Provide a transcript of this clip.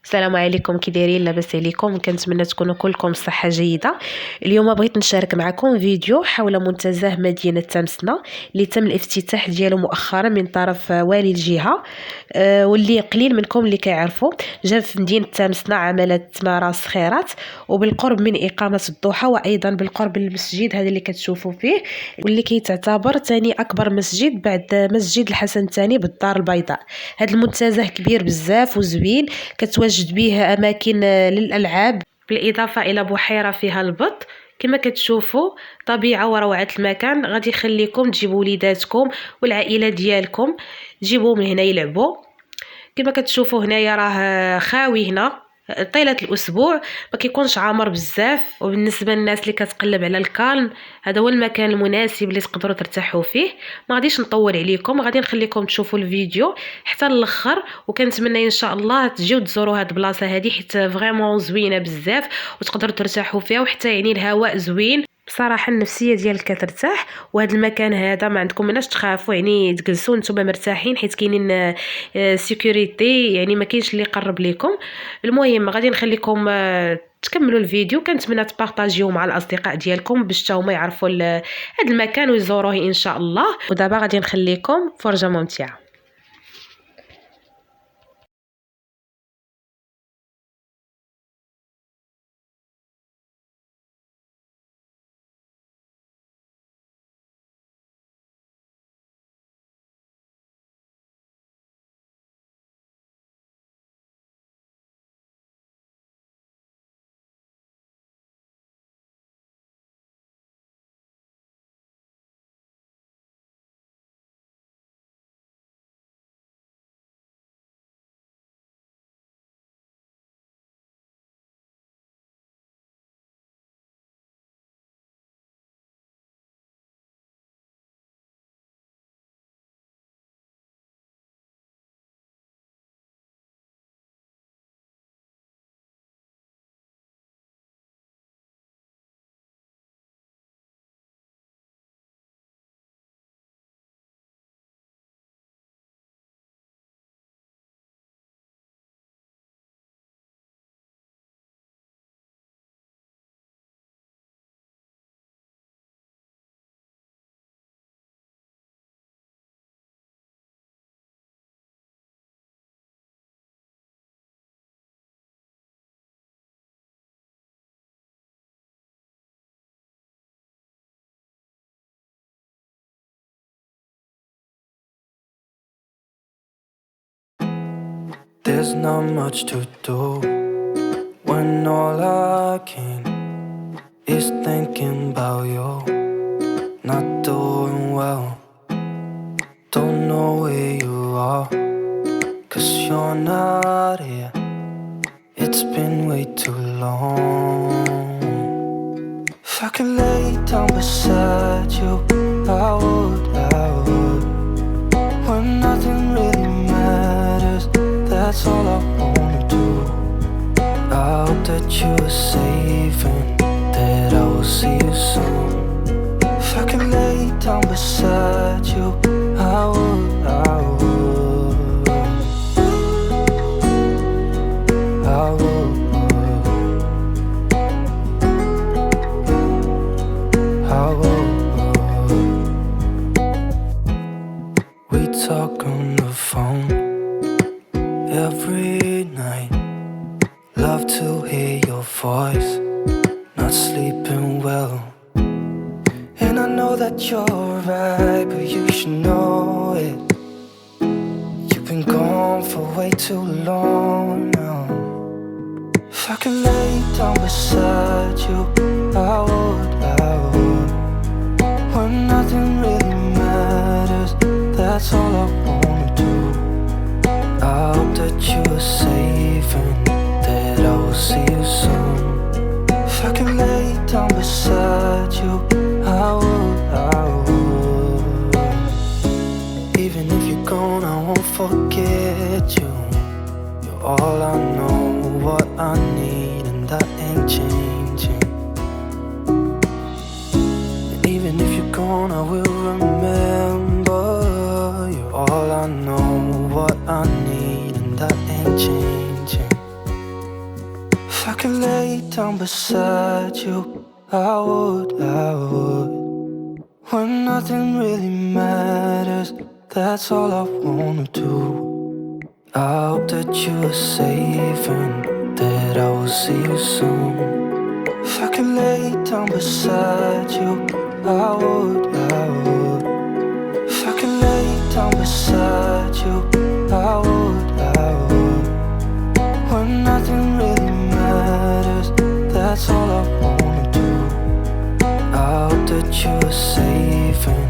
السلام عليكم، كي دايرين؟ لاباس عليكم؟ كنتمنى تكونوا كلكم صحه جيده. اليوم بغيت نشارك معكم فيديو حول منتزه مدينه تامسنا اللي تم الافتتاح ديالو مؤخرا من طرف والي الجهه، واللي قليل منكم اللي كيعرفوا. جا في مدينه تامسنا عملت تمارة صخيرات، وبالقرب من اقامه الضحى، وايضا بالقرب من المسجد هذا اللي كتشوفوا فيه، واللي كيتعتبر ثاني اكبر مسجد بعد مسجد الحسن الثاني بالدار البيضاء. هذا المنتزه كبير بزاف وزوين، كتواجد به أماكن للألعاب، بالإضافة إلى بحيرة فيها البط. كما كتشوفوا طبيعة وروعة المكان، غادي يخليكم تجيبوا وليداتكم والعائلة ديالكم، تجيبوهم هنا يلعبوا. كما كتشوفوا هنايا راه خاوي هنا طيلة الأسبوع، ما كيكونش عامر بزاف. وبالنسبة للناس اللي كتقلب على الكالم، هذا هو المكان المناسب اللي تقدروا ترتاحوا فيه. ما غاديش نطول عليكم، غادي نخليكم تشوفوا الفيديو حتى الاخر، وكنتمنى ان شاء الله تجيو تزوروا هاد البلاصه هذه، حيت فريمون زوينه بزاف وتقدروا ترتاحوا فيها، وحتى يعني الهواء زوين بصراحه، النفسيه ديالك كترتاح. وهذا المكان هذا ما عندكم مناش تخافوا، يعني تجلسوا نتوما مرتاحين، حيت كاينين سيكوريتي، يعني ما كاينش اللي يقرب لكم. المهم غادي نخليكم تكملوا الفيديو. كنتمنى تبارطاجيوه مع الاصدقاء ديالكم باش تا هما يعرفوا هذا المكان ويزوروه ان شاء الله. ودابا غادي نخليكم فرجه ممتعه. There's not much to do when all I can is thinking about you. Not doing well, don't know where you are, 'cause you're not here. It's been way too long. If I could lay down beside you, I would, when nothing really matters. That's all I wanna do. I hope that you are safe and that I will see you soon. If I could lay down beside you, I would, I would, I would, I would. We talk on the phone every night. Love to hear your voice. Not sleeping well, and I know that you're right, but you should know it. You've been gone for way too long now. If I could lay down beside you, I would, I would. When nothing really matters, that's all I wanna do. I hope that you are safe and that I will see you soon. If I can lay down beside you, I would, I would. Even if you're gone, I won't forget you. You're all I know, what I need, and that ain't changing. And even if you're gone, I will remember. You're all I know, what I need, and that ain't changing. could lay down beside you, I would. When nothing really matters, that's all I wanna do. I hope that you are safe and that I will see you soon. If I could lay down beside you, I would. If I could lay down beside you, I would. When nothing really matters, that's all I wanna do. I hope that you are safe and